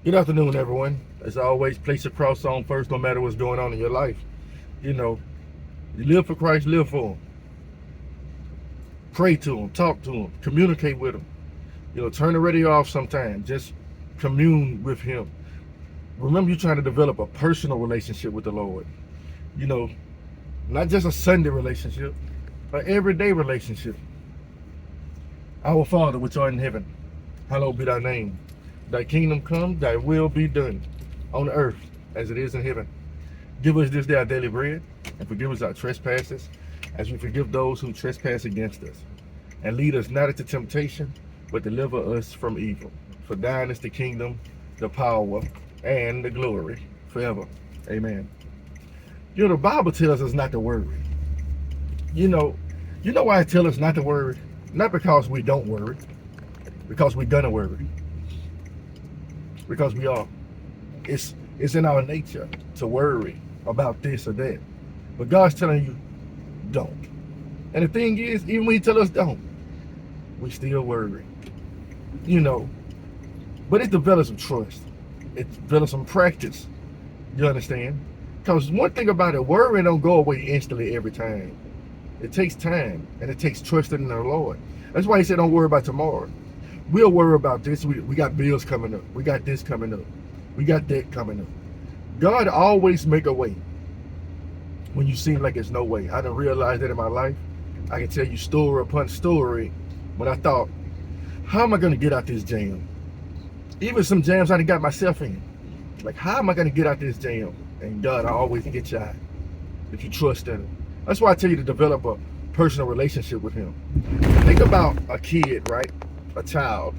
Good afternoon, everyone. As always, place your cross on first, no matter what's going on in your life. You know, you live for Christ, live for Him. Pray to Him, talk to Him, communicate with Him. Turn the radio off sometime. Just commune with Him. Remember, you're trying to develop a personal relationship with the Lord. You know, not just a Sunday relationship, an everyday relationship. Our Father, which art in heaven, hallowed be thy name. Thy kingdom come, thy will be done on earth as it is in heaven. Give us this day our daily bread, and forgive us our trespasses, as we forgive those who trespass against us. And lead us not into temptation, but deliver us from evil. For thine is the kingdom, the power, and the glory forever. Amen. The Bible tells us not to worry. You know why it tells us not to worry? Not because we don't worry, because we're gonna worry. Because we are. It's in our nature to worry about this or that. But God's telling you, don't. And the thing is, even when He tells us don't, we still worry. But it develops some trust. It develops some practice. You understand? Because one thing about it, worrying don't go away instantly every time. It takes time, and it takes trusting in the Lord. That's why He said, don't worry about tomorrow. We'll worry about this. We got bills coming up. We got this coming up. We got that coming up. God always make a way when you seem like there's no way. I done realized that in my life. I can tell you story upon story when I thought, how am I going to get out this jam? Even some jams I done got myself in. Like, how am I going to get out this jam? And God, I always get you out if you trust in Him. That's why I tell you to develop a personal relationship with Him. Think about a kid, right? A child,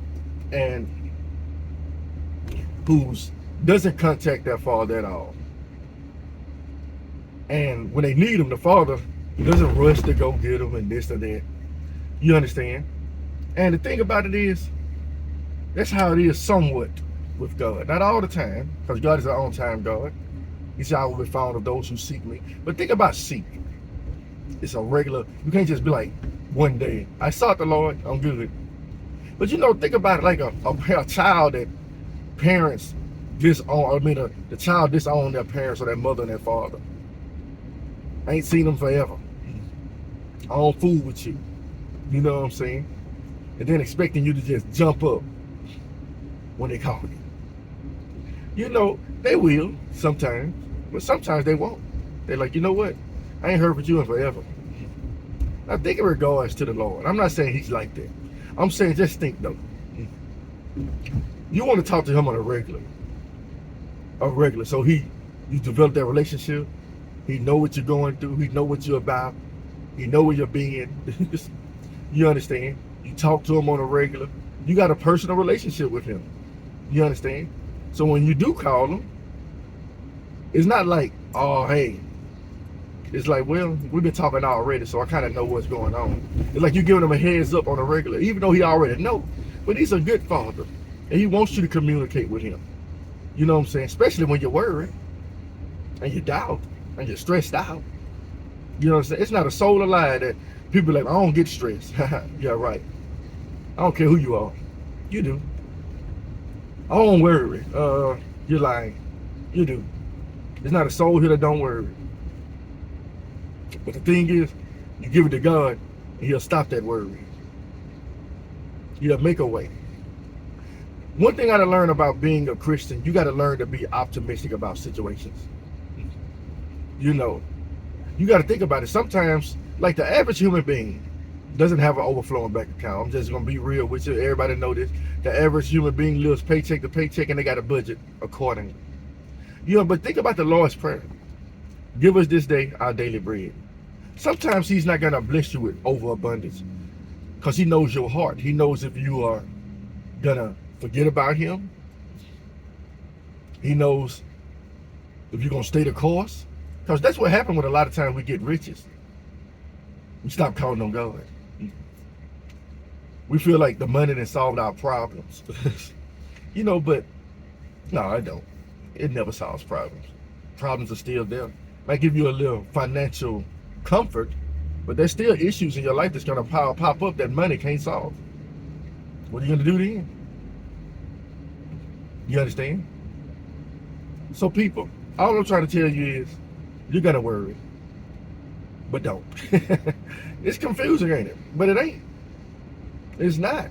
and who's doesn't contact their father at all. And when they need him, the father doesn't rush to go get them and this or that. You understand? And the thing about it is, that's how it is somewhat with God. Not all the time, because God is our own time God. He said, I will be found of those who seek me. But think about seeking. It's a regular, you can't just be like, one day, I sought the Lord, I'm good. But think about it like a child that parents disown. The child disown their parents or their mother and their father. I ain't seen them forever. I don't fool with you. You know what I'm saying? And then expecting you to just jump up when they call you. They will sometimes, but sometimes they won't. They're like, you know what? I ain't heard from you in forever. I think in regards to the Lord. I'm not saying He's like that. I'm saying just think though. You want to talk to Him on a regular. So you develop that relationship. He know what you're going through. He know what you're about. He know where you're being. You understand? You talk to Him on a regular. You got a personal relationship with Him. You understand? So when you do call Him, it's not like, oh, hey. It's like, well, we've been talking already, so I kind of know what's going on. It's like you're giving Him a heads up on a regular, even though He already know. But He's a good Father, and He wants you to communicate with Him. You know what I'm saying? Especially when you're worried, and you doubt, and you're stressed out. You know what I'm saying? It's not a soul alive that people are like, I don't get stressed. Yeah, right. I don't care who you are. You do. I don't worry. You're lying. You do. There's not a soul here that don't worry. But the thing is, you give it to God, and He'll stop that worry. He'll make a way. One thing I gotta learn about being a Christian, you gotta learn to be optimistic about situations. You gotta think about it. Sometimes, like the average human being doesn't have an overflowing bank account. I'm just gonna be real with you. Everybody know this. The average human being lives paycheck to paycheck, and they got a budget accordingly. But think about the Lord's Prayer. Give us this day our daily bread. Sometimes He's not gonna bless you with overabundance, because He knows your heart. He knows if you are gonna forget about Him. He knows if you're gonna stay the course. Because that's what happened with a lot of times we get riches. We stop calling on God. We feel like the money that solved our problems. But no, I don't. It never solves problems. Problems are still there. Might give you a little financial comfort, but there's still issues in your life that's gonna pop up that money can't solve. What are you gonna do then? You understand? So people, all I'm trying to tell you is, you're gonna worry, but don't. It's confusing, ain't it? But it ain't. It's not.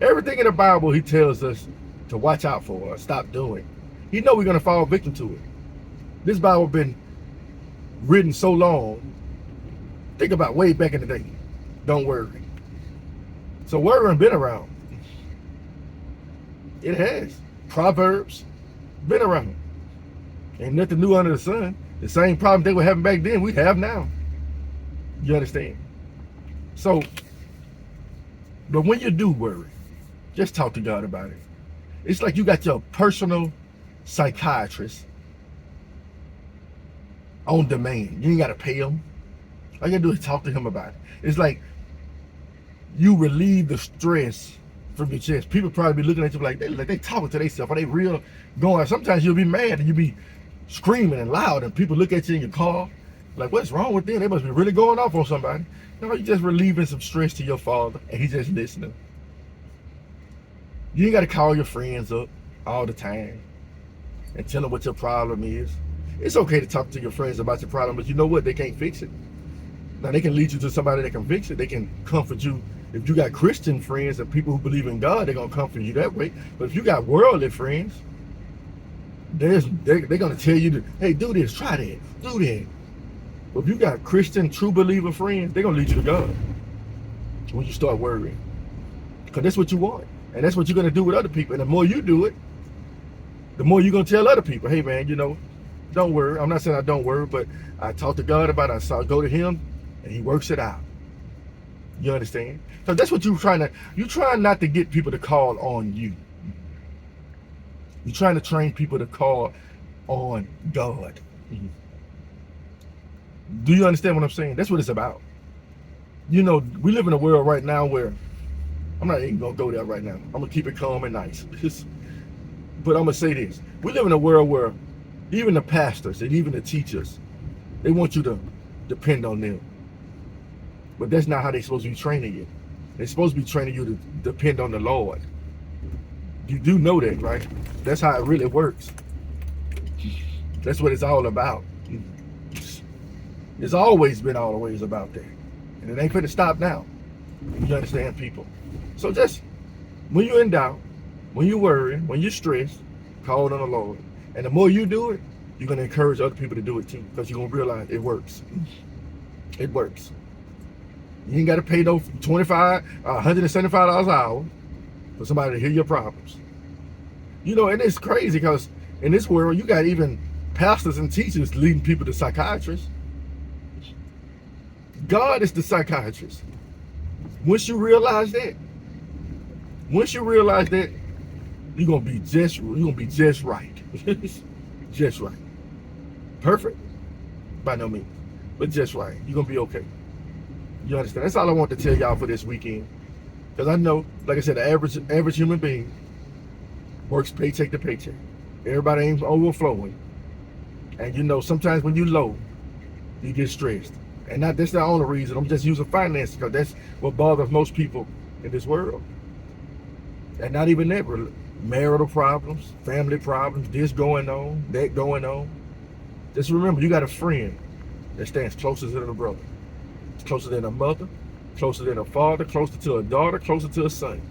Everything in the Bible, he tells us to watch out for or stop doing. He know we're gonna fall victim to it. This Bible been written so long. Think about way back in the day. Don't worry. So worrying been around. It has. Proverbs been around. Ain't nothing new under the sun. The same problem they were having back then, we have now. You understand? So, but when you do worry, just talk to God about it. It's like you got your personal psychiatrist on demand. You ain't got to pay him. All you got to do is talk to him about it. It's like you relieve the stress from your chest. People probably be looking at you like they talking to themselves. Are they real going? Sometimes you'll be mad and you'll be screaming and loud, and people look at you in your car like, what's wrong with them? They must be really going off on somebody. No, you're just relieving some stress to your Father, and he's just listening. You ain't got to call your friends up all the time and tell them what your problem is. It's okay to talk to your friends about your problem, but you know what? They can't fix it. Now, they can lead you to somebody that can fix it. They can comfort you. If you got Christian friends and people who believe in God, they're going to comfort you that way. But if you got worldly friends, they're going to tell you, to, hey, do this, try that, do that. But if you got Christian, true believer friends, they're going to lead you to God when you start worrying. Because that's what you want. And that's what you're going to do with other people. And the more you do it, the more you're going to tell other people, hey, man, you know, don't worry. I'm not saying I don't worry, but I talk to God about it. So I go to him, and he works it out. You understand? So that's what you're trying not to get people to call on you. You're trying to train people to call on God. Do you understand what I'm saying? That's what it's about. You know, we live in a world right now where, I'm not even going to go there right now. I'm going to keep it calm and nice. But I'm going to say this. We live in a world where even the pastors and even the teachers, they want you to depend on them. But that's not how they're supposed to be training you. They're supposed to be training you to depend on the Lord. You do know that, right? That's how it really works. That's what it's all about. It's always been always about that. And it ain't going to stop now. You understand, people? So just, when you're in doubt, when you're worried, when you're stressed, call on the Lord. And the more you do it, you're going to encourage other people to do it too. Because you're going to realize it works. It works. You ain't got to pay no $25, $175 an hour for somebody to hear your problems. You know, and it's crazy because in this world, you got even pastors and teachers leading people to psychiatrists. God is the psychiatrist. Once you realize that, you're gonna be just right. Just right. Perfect? By no means. But just right. You're gonna be okay. You understand? That's all I want to tell y'all for this weekend. Because I know, like I said, the average human being works paycheck to paycheck. Everybody ain't overflowing. And you know, sometimes when you're low, you get stressed. And that's the only reason. I'm just using finance because that's what bothers most people in this world. And not even that, marital problems, family problems, this going on, that going on. Just remember, you got a friend that stands closer than a brother. It's closer than a mother, closer than a father, closer to a daughter, closer to a son.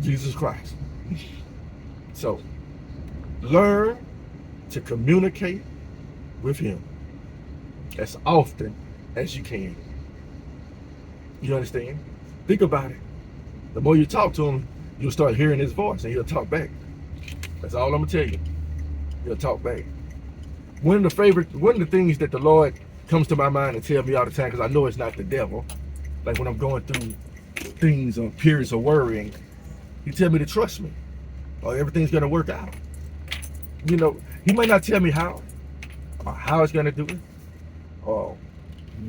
Jesus Christ. So, learn to communicate with him as often as you can. You understand? Think about it. The more you talk to him, you'll start hearing his voice and he'll talk back. That's all I'm gonna tell you. He'll talk back. One of the things that the Lord comes to my mind and tell me all the time, because I know it's not the devil, like when I'm going through things or periods of worrying, he tell me to trust me or everything's gonna work out. You know, he might not tell me how or how it's gonna do it or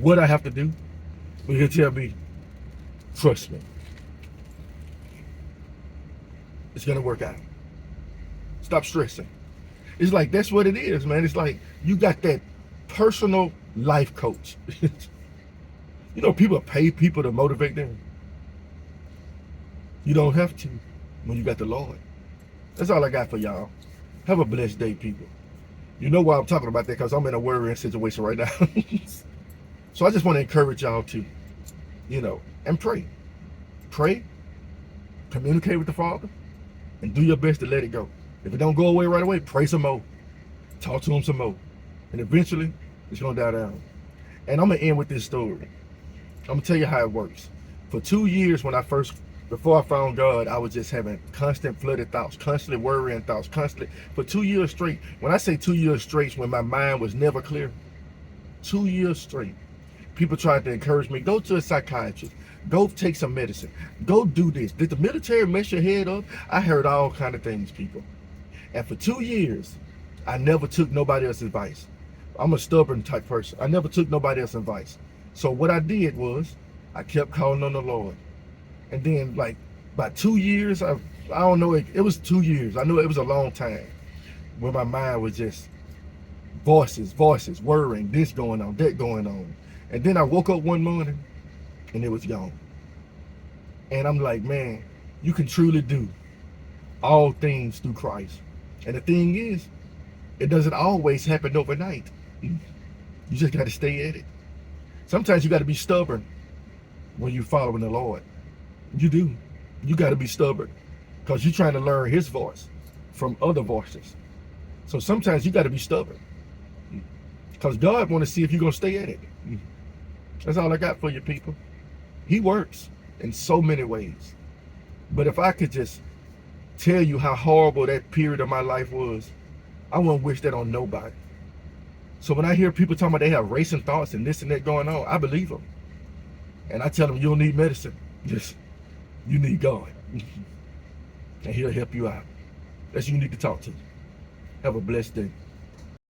what I have to do, but he'll tell me, trust me. It's gonna work out. Stop stressing. It's like, that's what it is, man. It's like you got that personal life coach. You know, people pay people to motivate them. You don't have to when you got the Lord. That's all I got for y'all. Have a blessed day, people. You know why I'm talking about that, because I'm in a worrying situation right now. So I just want to encourage y'all to, and pray. Pray, communicate with the Father, and do your best to let it go. If it don't go away right away, pray some more. Talk to him some more. And eventually, it's going to die down. And I'm going to end with this story. I'm going to tell you how it works. For 2 years, before I found God, I was just having constant flooded thoughts, constantly worrying thoughts, constantly. For 2 years straight. When I say 2 years straight, when my mind was never clear, 2 years straight. People tried to encourage me, go to a psychiatrist, go take some medicine, go do this. Did the military mess your head up? I heard all kind of things, people. And for 2 years, I never took nobody else's advice. I'm a stubborn type person. I never took nobody else's advice. So what I did was, I kept calling on the Lord. And then, like, by 2 years, I don't know, it was 2 years. I knew it was a long time where my mind was just voices, worrying, this going on, that going on. And then I woke up one morning and it was gone. And I'm like, man, you can truly do all things through Christ. And the thing is, it doesn't always happen overnight. You just got to stay at it. Sometimes you got to be stubborn when you're following the Lord. You do. You got to be stubborn because you're trying to learn his voice from other voices. So sometimes you got to be stubborn because God want to see if you're going to stay at it. That's all I got for you, people. He works in so many ways. But if I could just tell you how horrible that period of my life was, I wouldn't wish that on nobody. So when I hear people talking about they have racing thoughts and this and that going on, I believe them. And I tell them, you don't need medicine. Just, you need God. And he'll help you out. That's who you need to talk to. Have a blessed day.